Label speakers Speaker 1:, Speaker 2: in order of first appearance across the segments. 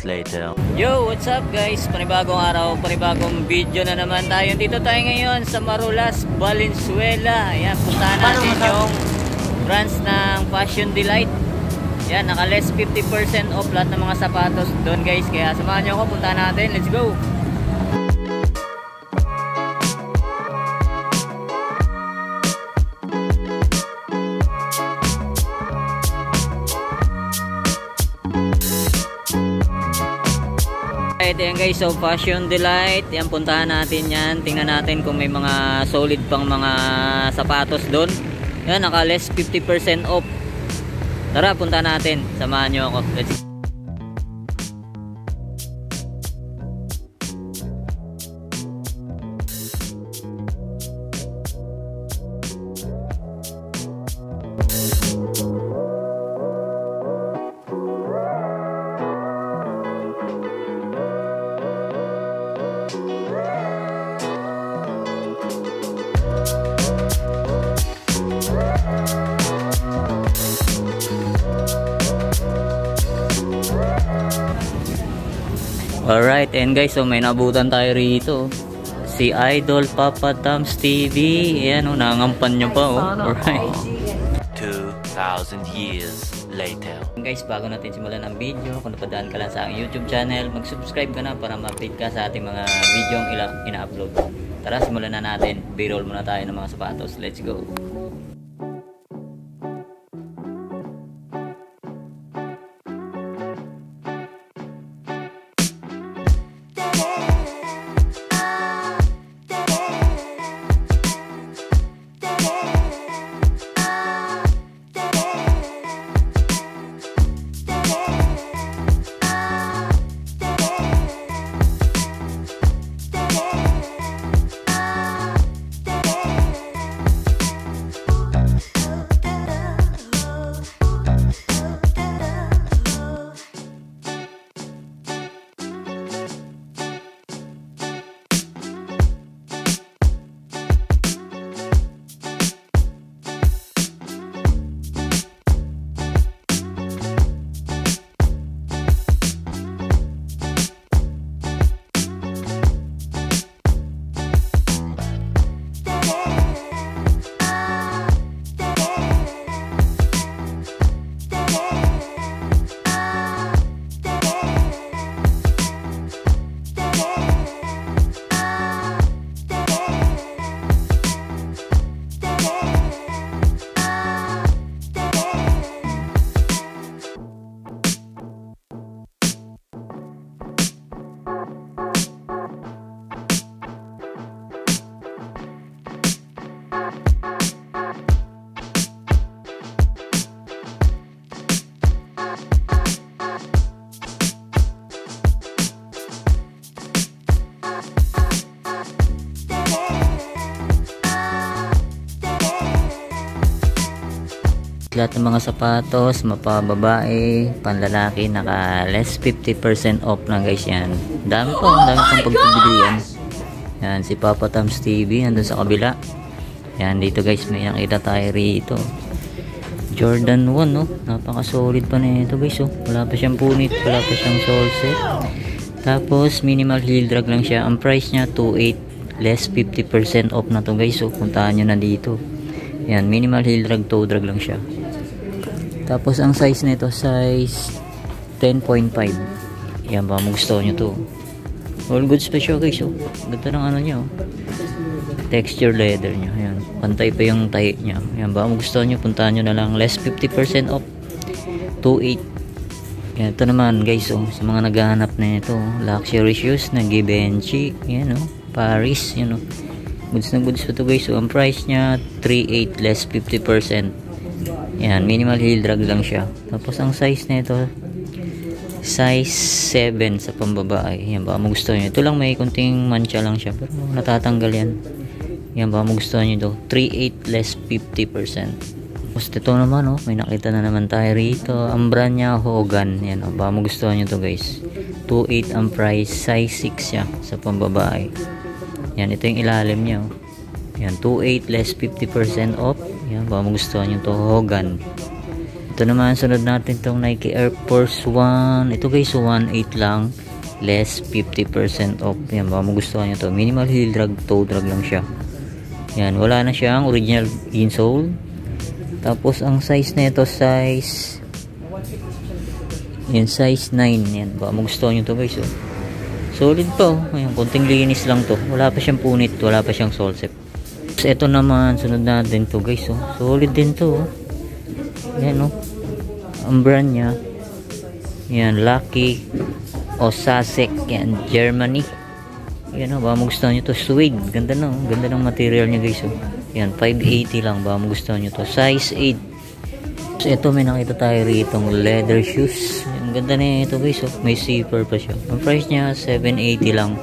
Speaker 1: minutes later.
Speaker 2: Yo, what's up guys? Panibagong araw, panibagong video na naman tayo. Dito tayo ngayon sa Marulas, Valenzuela. Ayan, puntahan natin yung branch ng Fashion Delight. Ayan, naka less 50% off lahat ng mga sapatos doon guys. Kaya samahan nyo ako, puntahan natin. Let's go! Ayan guys, so Fashion Delight, yan, puntahan natin yan, tingnan natin kung may mga solid pang mga sapatos doon. Yan, naka less 50% off. Tara, puntahan natin, samahan nyo ako. Let's go. Alright, and guys, so may nabutan tayo rito. Si Idol Papa Tams TV. Ayan o, nangangampan nyo pa o. Alright.
Speaker 1: 2,000 years later.
Speaker 2: Guys, bago natin simulan ang video, kung napadaan ka lang sa aking YouTube channel, mag-subscribe ka na para ma-update ka sa ating mga video ina-upload. Tara, simulan na natin. B-roll muna tayo ng mga sapatos. Let's go. Lahat ng mga sapatos, mapababae, panlalaki, naka less 50% off na guys yan. Dami pang pagpipilian. Yan, si Papa Tams TV, nandun sa kabila. Yan, dito guys, may nakita tayo rito. Jordan 1, no? Napaka-solid pa na ito guys, oh. Wala pa siyang punit, wala pa siyang sole set. Tapos, minimal heel drag lang siya. Ang price niya, 2.8, less 50% off na to guys, oh. Puntahan nyo na dito. Yan, minimal heel drag, toe drag lang siya. Tapos ang size nito, size 10.5. Yan, baka magustuhan nyo to. All goods pa siya guys, oh. Ganda ng ano nyo, oh. Texture leather nyo. Yan, pantay pa yung tahi nyo. Yan, baka magustuhan nyo, puntahan nyo na lang. Less 50% off, 2.8. Yan, ito naman guys, oh, sa mga naghahanap na ito, luxury shoes na Givenchy. Yan, oh, Paris. Yan, oh. Goods na goods pa to guys, so ang price nya 3.8 less 50%. Yan, minimal heel drag lang siya. Tapos ang size nito, size 7 sa pambabae. Yan, baka magustuhan nyo. Ito lang, may kunting mancha lang siya, pero natatanggal yan. Yan, baka magustuhan nyo to. 3.8 less 50%. Tapos ito naman, oh, may nakita na naman tayo rito. Ang brand nya Hogan. Yan, oh, baka magustuhan nyo to guys. 2.8 ang price, size 6 siya sa pambabae. Yan, ito yung ilalim niya, oh. Yan, 2.8 less 50% off. Yan, baka magustuhan nyo to, Hogan. Ito Ito naman, sunod natin tong Nike Air Force 1. Ito guys, 1.8 lang. Less 50% off. Yan, baka magustuhan nyo to. Minimal heel drag, toe drag lang siya. Yan, wala na siyang original insole. Tapos, ang size na ito, size 9. Yan, baka magustuhan nyo to guys. Oh. Solid pa. Oh. Ayan, konting linis lang to. Wala pa siyang punit, wala pa siyang sole set. Tapos, ito naman, sunod natin to guys. Oh. Solid din to. Oh. Yan, oh. Ang brand niya. Yan, Lucky Osasek. Yan, Germany. Yan, oh. Baka magustuhan nyo to. Suede. Ganda na. Oh. Ganda ng material niya guys. Oh. Yan, 580 lang. Baka magustuhan nyo to. Size 8. So, ito may nakita tayo rito. Leather shoes. Ang ganda na ito guys. Oh. May zipper pa siya. Ang price niya, 780 lang.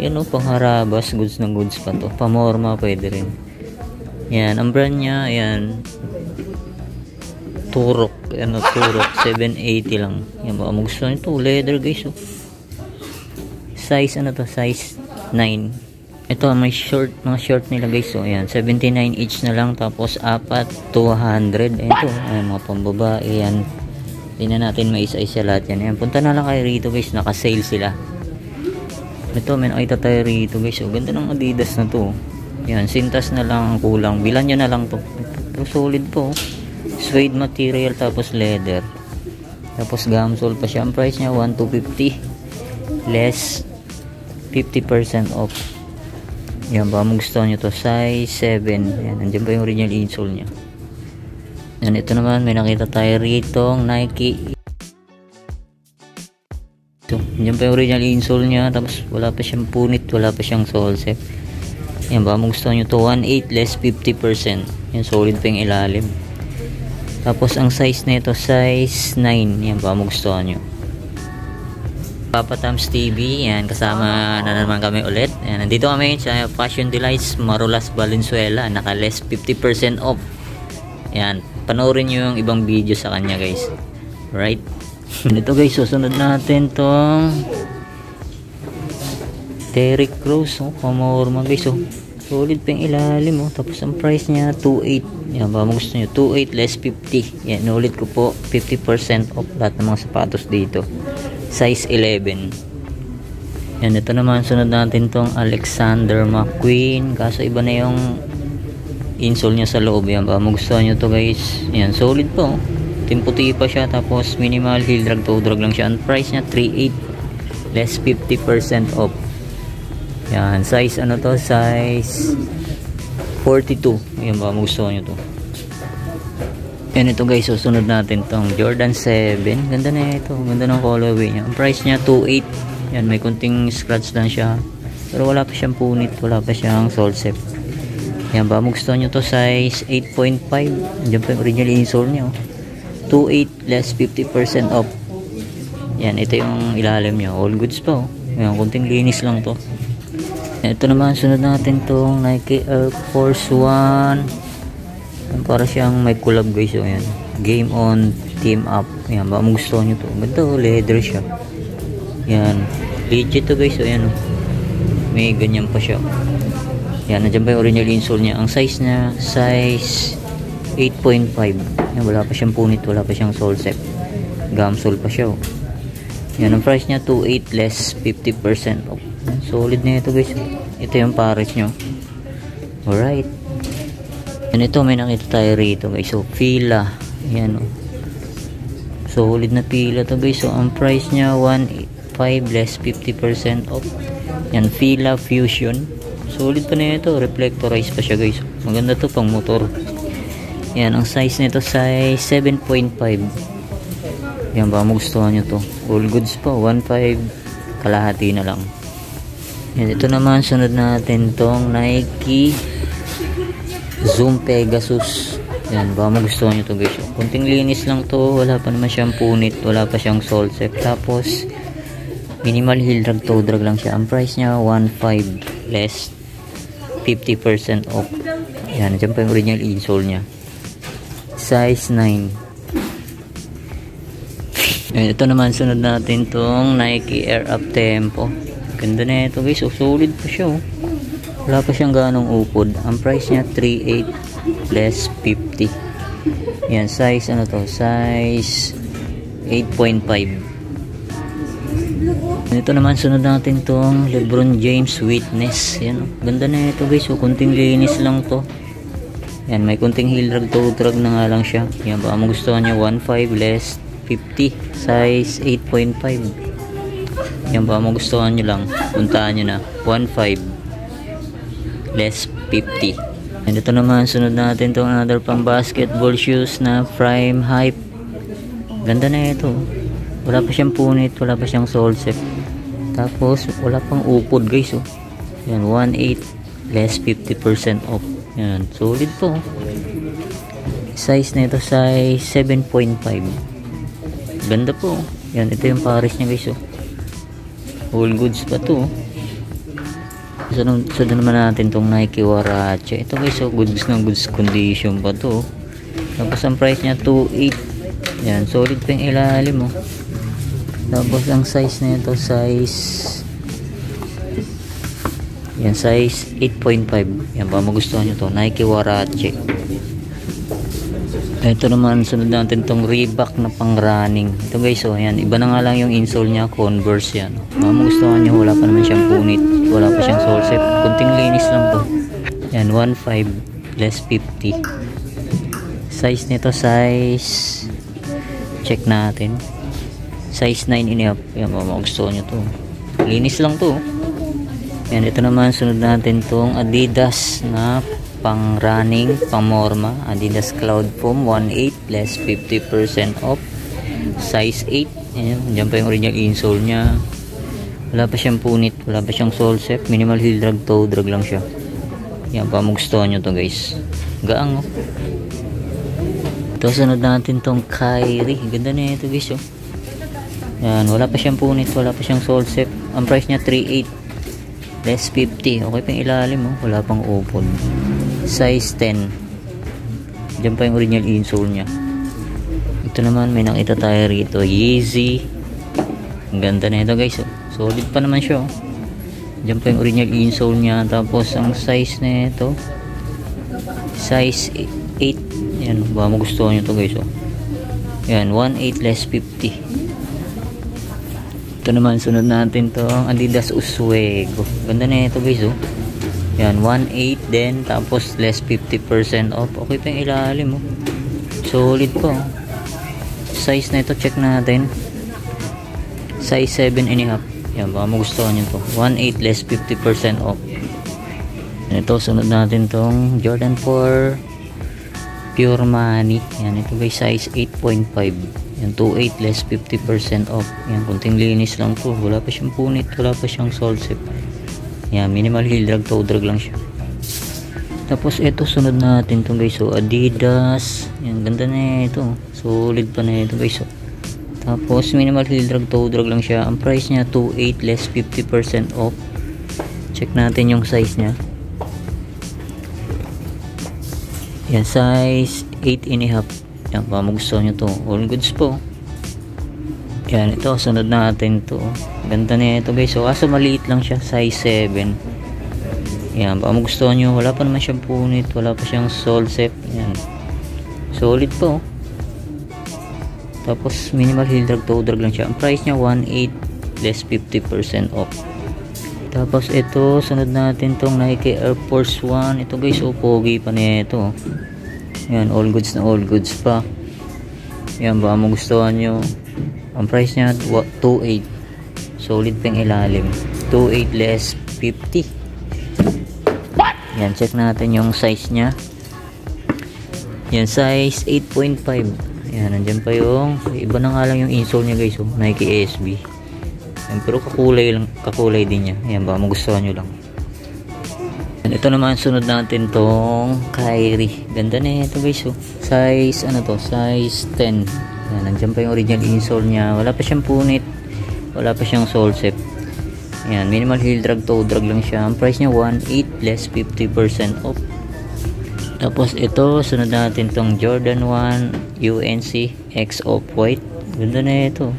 Speaker 2: Yan, oh. Pangharabas. Goods na goods pa to. Pamorma pwede rin. Yan, ang brand niya. Yan. Turok. Ano, Turok. 780 lang. Yan, baka magustuhan nyo to. Leather guys. Oh. Size, ano to? Size 9. Ito, may short. Mga short nila guys. So, ayan. 79 each na lang. Tapos, 4, 200. Ayan to. Ayan, mga pambabae. Ayan. Tingnan natin, may isa-isa lahat yan. Ayan, punta na lang kayo rito guys. Naka-sale sila. Ito, may nakita tayo rito guys. So, ganda ng Adidas na to. Ayan, sintas na lang ang kulang. Bilan nyo na lang to. Ito, solid po. Suede material, tapos leather. Tapos, gamsole pa siya. Ang price niya, 1,250. Less 50% off. Yan, baka magustuhan nyo to. Size 7. Yan, nandiyan pa yung original insole nya. Yan, ito naman, may nakita tayo rito Nike. So, nandiyan pa yung original insole nya. Tapos wala pa siyang punit, wala pa siyang sole set. Yan, baka magustuhan nyo to. 1.8 less 50%. Yan, solid pa yung ilalim. Tapos ang size nito, size 9. Yan, baka magustuhan nyo. Papa Tams TV, yan, kasama na naman kami ulit. Yan, nandito kami sa Fashion Delights, Marulas, Valenzuela. Naka less 50% off. Yan, panoorin nyo yung ibang video sa kanya guys. Right? Ito guys, susunod natin tong Terry Cross. Oh, pamorma guys. Oh. Solid pa yung ilalim. Oh. Tapos ang price niya, 2.8. Yan, baka gusto nyo, 2.8 less 50. Yan, ulit ko po, 50% off lahat ng mga sapatos dito. Size 11. Yan, ito naman sunod natin tong Alexander McQueen. Kaso iba na yung insole niya sa loob. Yan, baka magustuhan nyo to guys. Yan, solid po. Timputi pa siya. Tapos minimal heel drag, toe drag lang siya. Ang price niya 3.8 less 50% off. Yan, size ano to? Size 42. Yan, baka magustuhan nyo to. Yan, ito guys, susunod natin tong Jordan 7. Ganda na ito, ganda ng colorway niya. Ang price niya 2.8. Yan, may kunting scratch lang siya, pero wala pa siyang punit, wala pa siyang sole set. Yan, ba gusto nyo to, size 8.5. Diyan pa yung original insole niya. 2.8 less 50% off. Yan, ito yung ilalim niya, all goods pa. Yan, kunting linis lang to. Yan, ito naman, sunod natin tong Nike Air Force 1. Para siyang may collab guys. So, ayan. Game on, team up. Ayan, baka magustuhan nyo to. Ganda, leather siya. Ayan. Legit to guys. So, ayan. May ganyan pa siya. Ayan, nandiyan pa yung original insole niya. Ang size niya, size 8.5. Ayan, wala pa siyang punit, wala pa siyang sole set. Gamsole pa siya. Ayan, ang price niya, 2.8 less 50% off. Solid na ito guys. Ito yung pares nyo. Alright. Yan, ito may nakita tayo rito guys. So, Fila. Yan, oh. Solid na Fila to guys. So, ang price niya 1.5 less 50% off. Yan, Fila Fusion. Solid pa na ito. Reflectorize pa siya guys. Maganda to pang motor. Yan, ang size nito size 7.5. Yan, baka magustuhan nyo to. All goods pa. 1.5 kalahati na lang. Yan, ito naman sunod natin tong Nike Zoom Pegasus. Yan, baka magustuhan nyo to guys. Kunting linis lang to. Wala pa naman siyang punit. Wala pa siyang sole set. Tapos minimal heel drag, toe drag lang siya. Ang price niya 1.5 less 50% off. Yan, dyan pa yung original insole niya. Size 9. Yan, ito naman sunod natin tong Nike Air Up Tempo. Ganda na ito guys. Solid pa siya. Wala pa siyang ganong upod. Ang price niya 3.8 less 50. Yan, size ano to? Size 8.5. Ito naman, sunod natin tong Lebron James Witness. Yan, ganda na ito guys. So, kunting linis lang to. Yan, may kunting heel drag, toe drag na nga lang siya. Yan, baka magustuhan nyo 1.5 less 50. Size 8.5. Yan, baka magustuhan nyo lang. Puntaan nyo na 1.5 less 50. And ito naman, sunod natin tong another pang basketball shoes na Prime Hype. Ganda na ito. Wala pa siyang punit, wala pa siyang sole set. Tapos wala pang upod guys. Oh. Yan, 1.8 less 50% off. Yan, solid po. Size na ito size 7.5. Ganda po. Yan, ito yung pares niya guys. Oh. All goods pa to. So naman natin tong Nike Huarache. Ito guys, so goods ng goods condition pa to. Tapos ang price niya 2.8. Yan, solid pa yung ilalim mo. Tapos ang size na ito size yan, size 8.5. Yan, ba magustuhan nyo to, Nike Huarache. Ito naman, sunod natin tong Reebok na pang running. Ito guys, so yan, iba na nga lang yung insole nya, Converse yan. Ba magustuhan nyo, wala pa naman siyang punit, wala pa siyang sole set, kunting linis lang to. Yan, 1.5 less 50. Size nito size, check natin, size 9.5. Yan, ba magustuhan nyo to, linis lang to. Yan, ito naman, sunod natin tong Adidas na pang running, pang morma, Adidas Cloud Foam 1.8 less 50% off, size 8. Ayan, dyan pa yung original insole nya, wala pa siyang punit, wala pa siyang sole set, minimal heel drag, toe drag lang siya. Yan, pa magustuhan nyo to guys, gaang oh. Ito, sunod natin tong Kyrie. Ganda na ito guys oh. Yan, wala pa siyang punit, wala pa siyang sole set, ang price nya 3.8 less 50. Okay pa yung ilalim oh, wala pang upod, size 10. Diyan pa yung original insole nya. Ito naman, may nakita tayo rito, Yeezy. Ang ganda na ito guys oh. Solid pa naman siya oh. Diyan pa yung original insole nya. Tapos ang size na ito size 8. Yan, ba magustuhan nyo ito guys oh. Yan, 1.8 less 50. Ito naman, sunod natin to Adidas Oswego. Ganda na ito guys oh. Yan, 1.8 din, tapos less 50% off. Okay pa yung ilalim oh. Solid po. Size na ito, check natin, size 7.5. Yan, baka magustuhan nyo to, 1.8 less 50% off. Ito, sunod natin tong Jordan 4 Pure Money. Yan, ito guys, size 8.5. Yan, 2.8 less 50% off. Yan, kunting linis lang to, wala pa siyang punit, wala pa siyang sole set. Yan, minimal heel drag, toe drag lang siya. Tapos ito, sunod natin to guys, so Adidas. Yan, ganda na ito, solid pa na ito guys. So, tapos minimal heel drag, toe drag lang siya. Ang price niya 2.8 less 50% off. Check natin yung size niya. Yan, size 8.5. Yan, pa magustuhan nyo to, all goods po. Yan, ito, sunod natin to. Ganda na ito guys, so kaso maliit lang siya, size 7. Yan, baka magustuhan nyo, wala pa naman siyang punit, wala pa siyang sole set. Yan, solid po. Tapos minimal heel drag, toe drag lang siya. Ang price niya 1.8 less 50% off. Tapos ito, sunod natin tong Nike Air Force 1. Ito guys, so pogi pa na ito. Yan, all goods na all goods pa. Yan, baka magustuhan nyo. Ang price niya 2.8. Solid pang ilalim, 2.8 less 50. Yan, check natin yung size niya. Yan, size 8.5. Yan, nandyan pa yung iba na nga lang yung insole niya guys oh, Nike SB. Yan, pero kakulay din niya. Yan, baka magustuhan nyo lang. Yan, ito naman, sunod natin tong Kyrie. Ganda na ito guys oh. Size ano to, size 10. Yan, nandyan pa yung original insole niya, wala pa siyang punit, wala pa siyang sole set. Yan, minimal heel drag, toe drag lang siya. Ang price niya 1.8 less 50% off. Tapos ito, sunod natin tong Jordan 1 UNC X Off-White. Ganda na ito,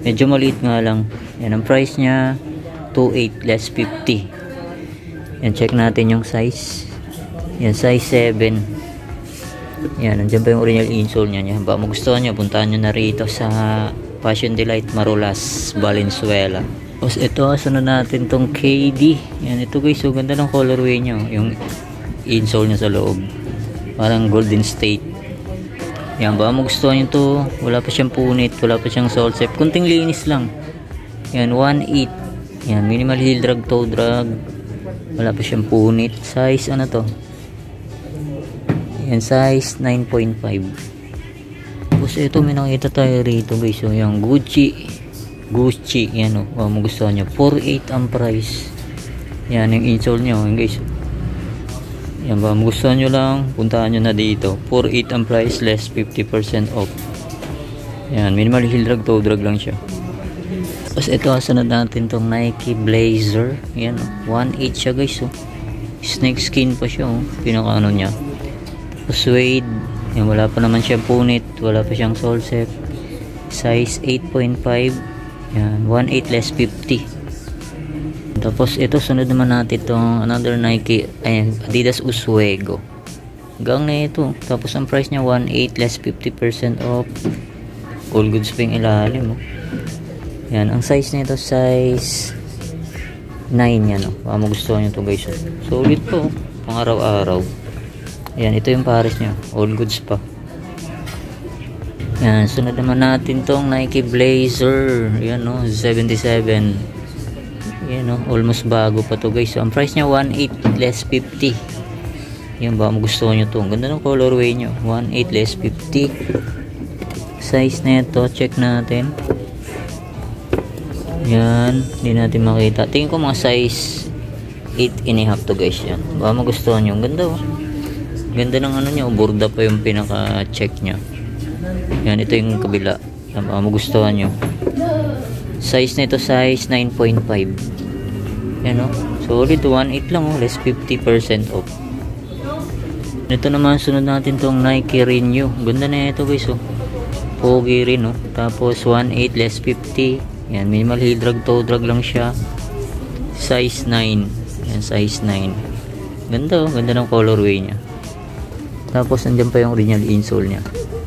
Speaker 2: medyo maliit nga lang. Yan, ang price niya 2.8 less 50. Yan, check natin yung size. Yan, size 7. Yan, nandiyan pa yung original insole niya. Yan, baka magustuhan nyo, puntahan nyo na rito sa Fashion Delight Marulas, Valenzuela. Tapos ito, sunod natin tong KD. Yan, ito guys, so ganda ng colorway nyo. Yung insole niya sa loob. Parang golden state. Yan, baka magustuhan nyo to. Wala pa siyang punit, wala pa siyang sole set. Kunting linis lang. Yan, 1.8. Yan, minimal heel drag, toe drag. Wala pa siyang punit. Size, ano to? Yan, size 9.5. Tapos ito, may nakita tayo rito guys. So, yung Gucci. Yan o. Baka magustuhan nyo. 4.8 ang price. Yan, yung insole nyo. Yan guys. Yan, baka magustuhan nyo lang, puntahan nyo na dito. 4.8 ang price, less 50% off. Yan, minimal heel drag, toe drag lang siya. Tapos ito, sunod natin tong Nike Blazer. Yan, 1.8 siya guys. Oh. Snake skin pa siya. Oh. Pinaka ano niya. Tapos suede. Yan, wala pa naman siyang punit. Wala pa siyang sole set. Size 8.5. Yan, 1.8 less 50. Tapos ito, sunod naman natin itong another Nike, Adidas Oswego. Hanggang na ito. Tapos ang price niya 1.8 less 50% off. All goods pa yung ilalim. Oh. Yan, ang size nito size 9 yan. Oh. Baka magustuhan nyo ito guys. Oh. Solid po. Pang araw-araw. Yan, ito yung pares niya. All goods pa. Yan, sunod naman natin tong Nike Blazer. Yan o, 77. Yan o, almost bago pa to guys. So, ang price niya 1.8 less 50. Yan, baka magustuhan nyo to. Ang ganda ng colorway nyo. 1.8 less 50. Size na ito, check natin. Yan, hindi natin makita. Tingin ko mga size 8.5 to guys. Yan, baka magustuhan nyo. Ang ganda o. Ganda ng ano nyo. Borda pa yung pinaka-check nyo. Yan, ito yung kabila. Yan, baka magustuhan nyo. Size nito size 9.5. Yan o. Solid 1.8 lang o. Less 50% off. Ito naman sunod natin tong Nike Renew. Ganda na ito guys o. Pogi rin o. Tapos 1.8 less 50. Yan. Minimal heel drag, toe drag lang siya. Size 9. Yan. Size 9. Ganda o. Ganda ng colorway niya. Tapos andyan pa yung original insole niya.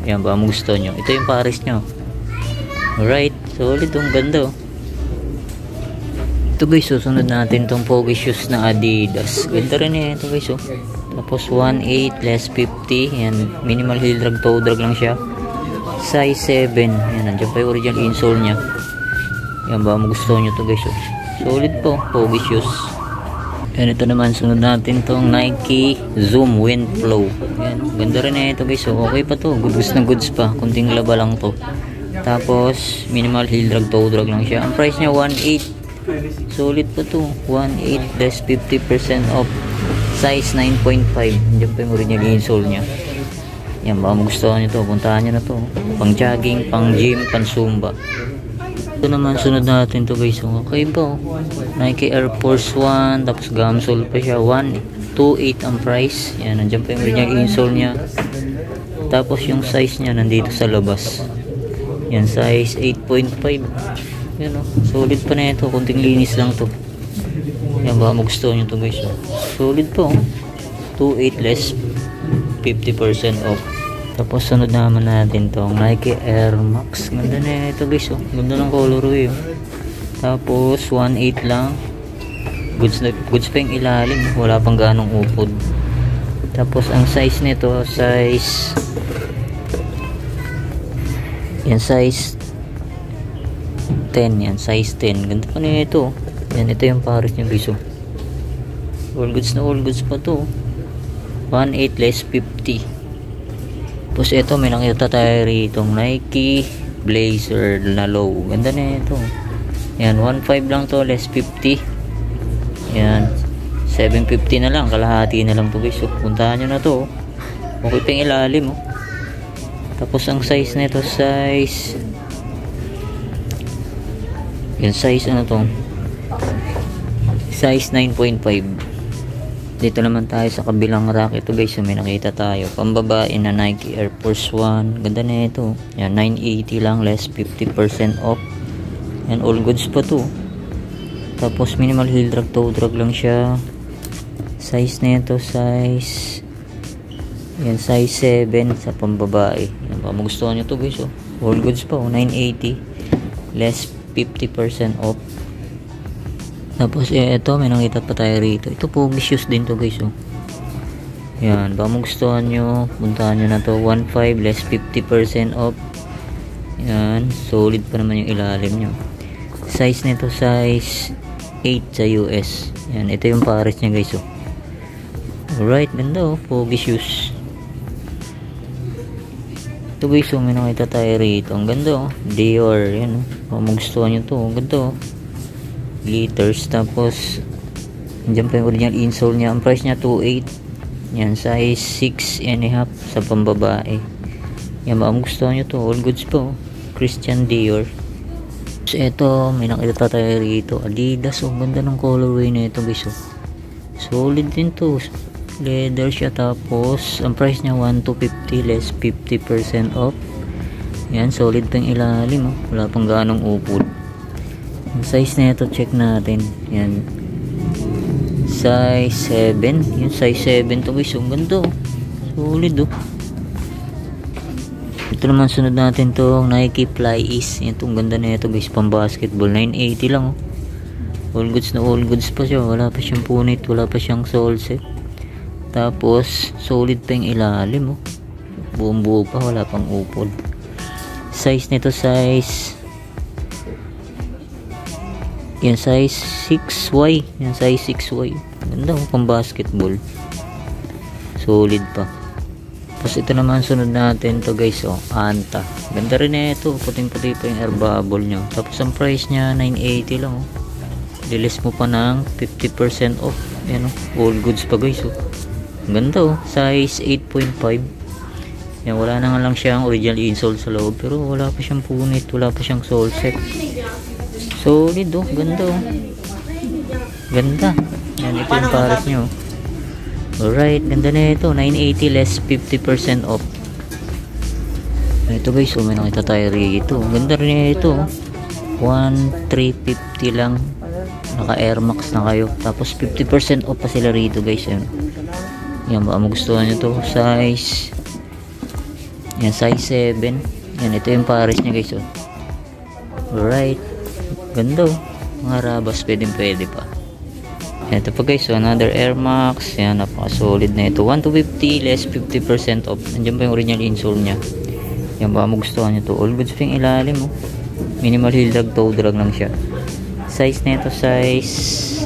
Speaker 2: Yan. Baka gusto nyo. Ito yung pares nyo. Alright. Solid o. Ganda o. Ito guys, susunod natin tong pogi shoes na Adidas. Ganda rin eh ito guys. Tapos 1.8 less 50. Yan, minimal heel drag, toe drag lang siya. Size 7. Yan, nandiyan pa yung original insole nya. Yan, baka magustuhan nyo ito guys. Solid po, pogi shoes. Yan, ito naman sunod natin tong Nike Zoom Wind Flow. Yan, ganda rin eh ito guys. Okay pa to, goods na goods pa. Kunting laba lang to. Tapos minimal heel drag, toe drag lang siya. Ang price nya 1.8. Solid pa to. 1.8 less 50% off. Size 9.5. Diyan pa yung original insole nya. Yan, baka magustuhan nyo to. Puntahan nyo na to. Pang jogging, pang gym, pang zumba. Ito naman sunod natin to guys. Okay ba? Nike Air Force 1. Tapos gamsole pa siya. 1.28 ang price. Yan, nandiyan pa yung original insole nya. Tapos yung size nya nandito sa labas. Yan, size 8.5. Yan o, solid pa na ito. Kunting linis lang to. Yan, baka magustuhan nyo to guys. Solid po. 2.8 less 50% off. Tapos sunod naman natin tong Nike Air Max. Ganda na ito guys. Ganda ng colorway. Tapos 1.8 lang. Goods pa yung ilalim. Wala pang ganong upod. Tapos ang size nito size, yan size 10. Yan, size 10. Ganda pa na ito. Yan, ito yung pares niya guys. All goods na all goods pa to. 1.8 less 50. Tapos ito, may nakita tayo rito Nike Blazer na low. Ganda na ito. Yan, 1.5 lang to, less 50. Yan, 750 na lang. Kalahati na lang to guys. Puntahan nyo na to. Okay pa yung ilalim. Tapos ang size nito size, yung size ano to, size 9.5. Dito naman tayo sa kabilang rack. Ito guys, may nakita tayo pambabae na Nike Air Force 1. Ganda na ito. Yan, 980 lang, less 50% off. Yan, all goods pa to. Tapos minimal heel drag, toe drag lang siya. Size na ito size Yan, size 7 sa pambabae. Yan, baka magustuhan nyo to guys, oh. All goods pa, oh. 980 less 50% off. Tapos ito, may nakita pa tayo rito. Ito po, shoes din to guys, oh. Yan, baka magustuhan nyo, puntahan nyo na to. 1.5 less 50% off. Yan, solid pa naman yung ilalim nyo. Size nito, size 8 sa US. Yan, ito yung pares nya guys, oh. Alright, ganda, oh. Pogi shoes. Ito guys, oh, may nakita tayo rito. Ang ganda, oh. Dior, yan, oh. Baka magustuhan nyo to, ang ganda, oh. Glitters, tapos andyan pa yung original insole nya. Ang price nya 2.8. Yan, size 6.5 sa pambabae. Yan, baka magustuhan nyo to. All goods po, Christian Dior. So eto, may nakita tayo rito, Adidas, oh. Ganda ng colorway na ito guys, oh. Solid din to, leather siya. Tapos ang price nya 1,250 less 50% off. Yan, solid pa yung ilalim, oh. Wala pang ganong upod. Ang size na ito, check natin. Yan, size 7. Yung size 7 to guys, ang ganda, oh. Solid, oh. Ito naman sunod natin to, Nike Fly Ease. Yan, itong ganda na ito guys, pang basketball. 980 lang, oh. All goods na all goods pa siya. Wala pa siyang punit, wala pa siyang sole set. Tapos solid pa yung ilalim, oh. Buong buo pa, wala pang upod. Size nito, size yan, size 6Y. Yan, size 6Y. Ganda, oh, pang basketball. Solid pa. Tapos ito naman sunod natin to guys, oh, Anta. Ganda rin na ito, puting puti pa yung air bubble nya. Tapos ang price nya 980 lang, oh. Lilis mo pa ng 50% off. Yan, oh, all goods pa guys, oh. Ganda, oh, size 8.5. Yan, wala na nga lang siyang original insole sa loob, pero wala pa siyang punit, wala pa siyang sole set. Solid, oh, ganda, oh. Ganda. Yan, ito yung pares nyo. Alright, ganda na ito. 980 less 50% off. Ito guys, oh, may nakita tayo rito. Ganda rin na ito, oh. 1,350 lang. Naka Air Max na kayo. Tapos 50% off pa sila rito guys. Yan, yan, baka magustuhan nyo to. Size yan, size 7. Yan, ito yung pares nya guys, oh. Alright, ganda, oh. Mga rabas, pwede pa. Ito pa guys, so another Air Max. Yan, napaka solid na ito. 1,250 less 50% off. Nandiyan pa yung original insole nya. Yan, baka magustuhan nyo to. All goods pa yung ilalim, oh. Minimal heel drag, toe drag lang siya. Size na ito, size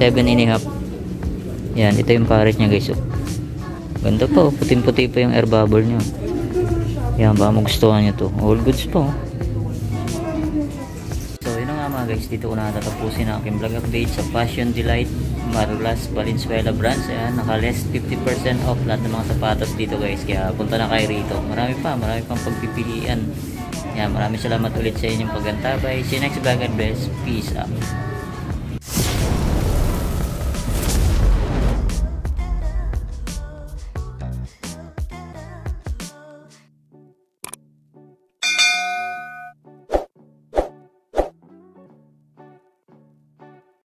Speaker 2: 7.5. Yan, ito yung pares nya guys, oh. Ganda pa, oh. Puting puti pa yung air bubble nya. Yan, baka magustuhan nyo to. All goods pa, oh. So yun na nga mga guys, dito ko na tatapusin ang aking vlog update sa Fashion Delight Marulas Valenzuela branch. Ayan, naka less 50% off lahat ng mga sapatos dito guys, kaya punta na kayo rito. Marami pang pagpipilian. Yan, maraming salamat ulit sa inyong paggantabay. See you next vlog, and bless. Peace out.